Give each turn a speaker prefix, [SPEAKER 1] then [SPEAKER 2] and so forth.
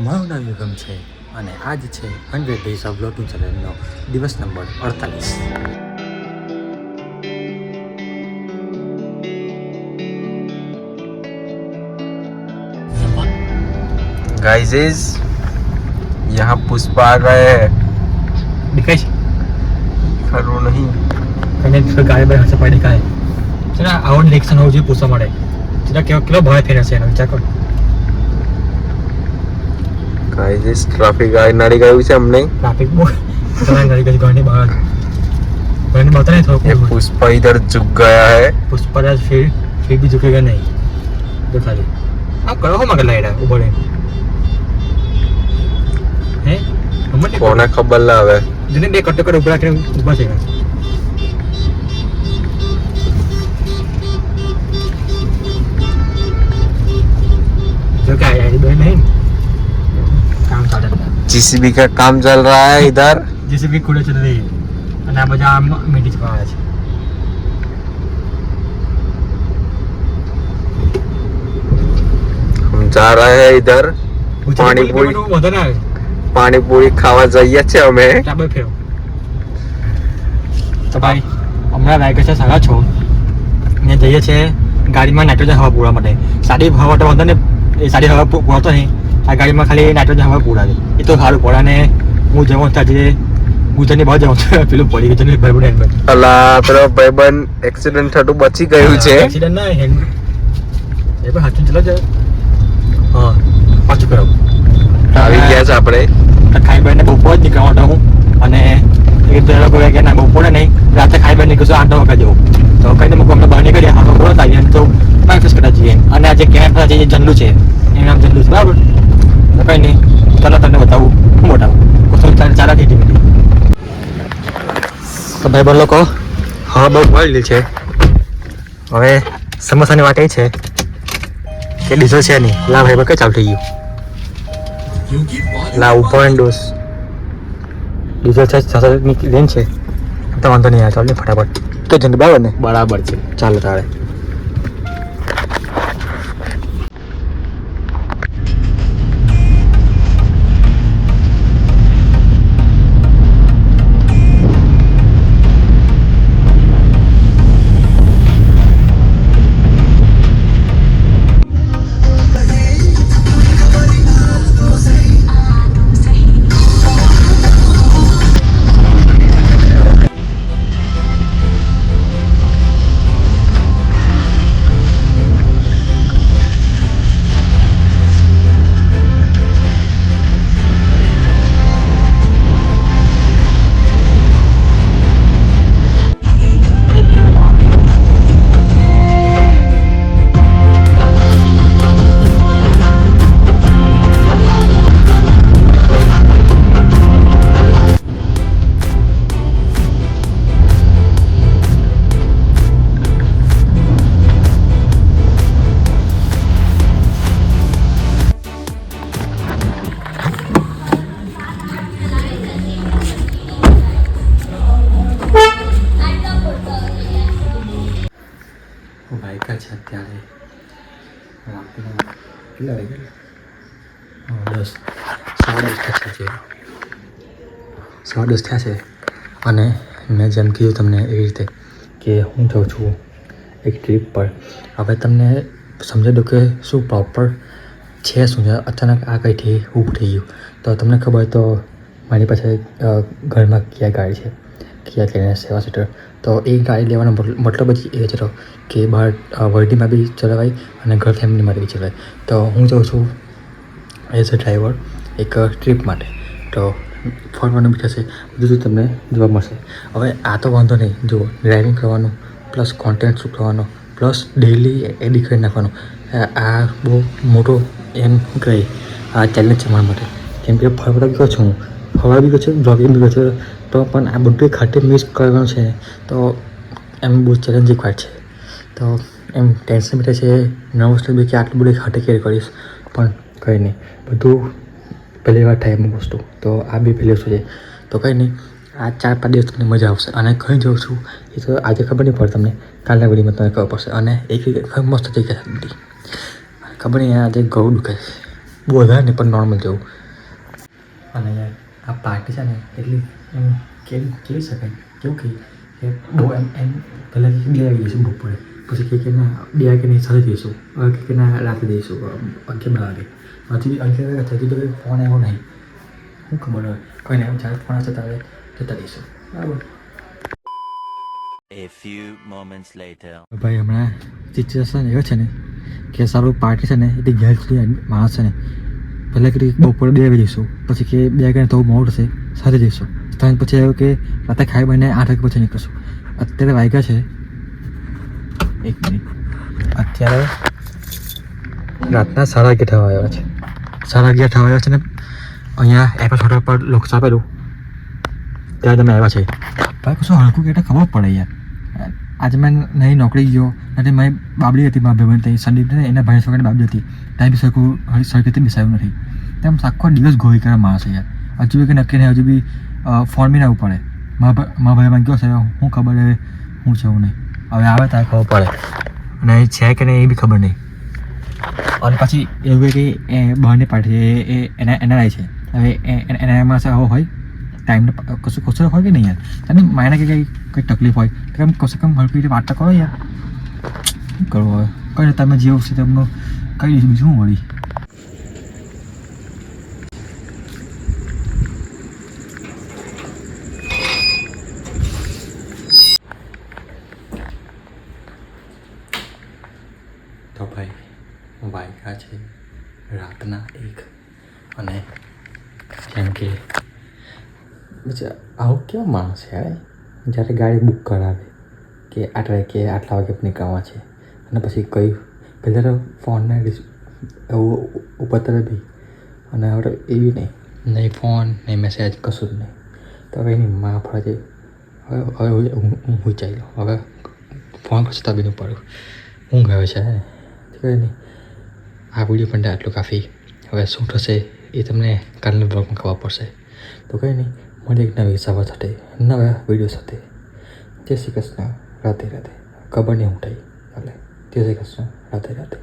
[SPEAKER 1] મારું નામ યુગમ છે અને આજ છે 100 ડેઝ ઓફ બ્લોગિંગ ચેલેન્જનો દિવસ નંબર 48।
[SPEAKER 2] गाइस यहाँ पुष्पा आ गए हैं।
[SPEAKER 1] दिखाई
[SPEAKER 2] खरो नहीं
[SPEAKER 1] कने गाय बाय हसे पड़ी काय चला आवड रिएक्शन हो जे પૂછવા મળે ચલા કેલો ભય ફેરે છે એનો વિચાર કર
[SPEAKER 2] गाइस ट्रैफिक आ नड़ी गયું છે हमने
[SPEAKER 1] ट्रैफिक बो चला नड़ी गई गाड़ी बाहर गाड़ी बता नहीं थोड़ा
[SPEAKER 2] ये पुष्पा इधर झुक गया है।
[SPEAKER 1] पुष्पराज फिर भी झुकेगा नहीं देखा ले आप करो मगर लाइट है ऊपर है हमने
[SPEAKER 2] કોને ખબર ના આવે
[SPEAKER 1] જેને બે કટ કટ ઉભા કરીને ઉભા છે जो क्या है यार नहीं काम चल रहा है
[SPEAKER 2] जीसीबी का काम चल रहा है इधर।
[SPEAKER 1] जैसे भी खुले चल रही है અને આ બધા આમ મીઠી ચપાવે છે
[SPEAKER 2] हम जा रहे हैं इधर पानी पूरी
[SPEAKER 1] વધુ ના આવે
[SPEAKER 2] पानी पूरी खावा જઈએ છે અમે।
[SPEAKER 1] ચાબે ફેરો તો ભાઈ હમણાં વાગે છે 6:30 ને જઈએ છે ગાડીમાં નાઇટ્રોજન હવા પૂરવા માટે સાદી હવા તો વાંધો ને એ સાદી હવા પૂરતો નહીં આ ગાડીમાં ખાલી નાઇટ્રોજન હવા પૂરાવે એ તો સારું પડે અને હું જવાનું ત્યાં જે ગુજરાતની બહાર જવાનું પેલું પડી ગયું છે ભાઈ હેલ્મેટ
[SPEAKER 2] અલા પેલો ભાઈબંધ એક્સિડન્ટ થતું બચી ગયું છે।
[SPEAKER 1] એક્સિડન્ટ ના હેલ્મેટ એ પણ હાથું ચલો છે હા પાછું કરો
[SPEAKER 2] આવી ગયા છે આપણે
[SPEAKER 1] ખાઈ બેને બપોર જ નીકળવા હું અને એ તો લોકો કે ના બપોરે નહીં રાતે ખાઈ બેન નીકળશું 8 વાગે જવું તો કઈને મૂકો અમને બહાર નીકળીએ હા બપોર આવીએ તો પ્રેક્ટિસ કરતા જઈએ અને આ જે કેમ્પ જે જલ્લુ છે એનું નામ જલ્લુ છે બરાબર તો કંઈ નહીં ચાલો તમને બતાવું હું બતાવું કુછો ચાલા થઈ હતી તો ભાઈ બોલો લોકો હા બહુ બોલી છે હવે સમસ્યાની વાત એ છે કે ડીઝલ છે નહીં લા ભાઈ કઈ ચાલુ થઈ ગયું લા ઉપર ડોસ ડીઝલ છે 600 રેન્જ છે તો વાંધો નહીં ચાલ ને ફટાફટ તો જન બરાબર ને બરાબર છે ચાલો તારે વાયકા છે અત્યારે કેટલા વાગ્યા 10 10:30 થયા છે 10:30 થયા છે અને મેં જેમ કીધું તમને એવી રીતે કે હું જાઉં છું એક ટ્રીપ પર હવે તમને સમજાવી દઉં કે શું પ્રોપર છે શું છે અચાનક આ કંઈથી ઊભું થઈ ગયું તો તમને ખબર તો મારી પાસે ઘરમાં કિયા ગાડી છે કિયા ક્લેરેન્સ 7 સીટર તો એ ગાડી લેવાનો મતલબ જ એ છે કે બહાર વર્ડીમાં બી ચલાવાય અને ઘર ફેમિલી માટે બી ચલાવાય તો હું જાઉં છું એઝ અ ડ્રાઈવર એક ટ્રીપ માટે તો ફરવાનું બી થશે બધું તમને જોવા મળશે હવે આ તો વાંધો નહીં જુઓ ડ્રાઇવિંગ કરવાનું પ્લસ કોન્ટેન્ટ શૂટ કરવાનો પ્લસ ડેઇલી એડિટ કરી નાખવાનું આ બહુ મોટો એમ કહે આ ચેલેન્જ છે મારા માટે કેમ કે ફરવા ગયો છું ફરવા બી ગયો છે બ્લોગિંગ બી ગયો છે તો પણ આ બધું ખાતે મિસ કરવાનું છે તો એમ બહુ ચેલેન્જિંગ વાત છે તો એમ ટેન્શન બેઠે છે નર્વસ બી કે આટલું બધું ખાતે કેર કરીશ પણ કંઈ નહીં બધું પહેલી વાર થાય એમ વસ્તુ તો આ બી પહેલી વસ્તુ છે તો કંઈ નહીં આ 4-5 દિવસ તમને મજા આવશે અને કहीं જાઉં છું એ તો આજે ખબર નહીં પડે તમને કાલના વિડીયોમાં તમને ખબર પડશે અને એક મસ્ત જગ્યા બધી ખબર નહીં આજે ગળું દુખે બહુ વધારે નહીં પણ નોર્મલ જેવું. અને યાર આ પાર્ટી છે ને એટલી એમ કેવી શકાય કેવું કે બહુ એમ પહેલાં 2 વાગે જઈશું બપોરે, પછી કે ના 2 વાગે નહીં સાથે જઈશું, હવે કે ના રાતે જઈશું 11-12 વાગે. હજી 11 વાગે થતી તો ફોન આવ્યો નહીં, શું ખબર હોય. કંઈ નહીં, જ્યારે ફોન આવશે ત્યારે જતા રહીશું, બરાબર.
[SPEAKER 3] A few moments later.
[SPEAKER 1] ભાઈ હમણાં સિચ્યુએશન એવો છે ને કે સારું પાર્ટી છે ને એટલે ઘેર સુધી માણસ છે ને પહેલાં કે બપોરે 2 વાગે જઈશું, પછી કે 2 વાગે તો મોડું થશે સાથે જઈશું, ત્યાર પછી આવ્યું કે રાતે ખાઈ બને 8 વાગે પછી નીકળશું. અત્યારે વાગ્યા છે 1 મિનિટ, અત્યારે રાતના 11:30 થવા આવ્યા છે. 11:30 થવા આવ્યા છે ને અહીંયા એપસ હોટલ પર લોકો આપેલું ત્યારે તમે આવ્યા છે. ભાઈ કશું હલકું કે ખબર પડે યાર. આજે મેં નહીં નોકરી ગયો અને મારી બાબડી હતી, મારા ભાઈ ત્યાં સંદીપ ને એના ભાઈ છોકરાની બાબડી હતી, ત્યાં બી સરખું સરખેથી બેસાયું નથી. તેમ આખો દિવસ ગોળી કરે માણસ યાર. હજુ બી કે નક્કી નહીં, હજુ બી ફોન બી ના પડે. મારા ભાઈમાં ગયો છે, શું ખબર હવે શું છે એવું નહીં. હવે આવે ત્યારે ખબર પડે અને છે કે નહીં એ બી ખબર નહીં. અને પછી એવું કે બહારની પાર્ટી એ એના લાય છે. હવે એના એમાં આવો હોય ટાઈમને કશું હોય કે નહીં યાર. તમે માયના કે કંઈ તકલીફ હોય તો કેમ કશું કેમ હલકી રીતે વાત તો કરો યાર. શું કરવું હવે, કંઈ નહીં, તમે જેવું છે તેમનું કહી દઈશું, બીજું શું વળી. તો ભાઈ વાગ્યા છે રાતના 1 અને જેમ કે આવું કેવા માણસ છે યાર, જ્યારે ગાડી બુક કરાવે કે આટલા વાગે નીકળવા છે અને પછી કઈ પહેલાં તો ફોનને એવું ઉપર તરફ બી અને હવે એવી નહીં ફોન નહીં મેસેજ કશું જ નહીં. તો હવે એની માં ફરજે હવે હું ચાલ્યો, હવે ફોન કરશે તો બી નહીં પડ્યું, ઊંઘ આવે છે કંઈ નહીં. આ વિડીયો પણ આટલું કાફી. હવે શું થશે એ તમને કાલના બ્લોગમાં ખબર પડશે. તો કંઈ નહીં, મળે એક નવી સવાર સાથે નવા વિડીયો સાથે. જય શ્રી કૃષ્ણ, રાધે રાધે. ખબર નહીં હું થઈ એટલે જય શ્રી કૃષ્ણ, રાધે રાધે.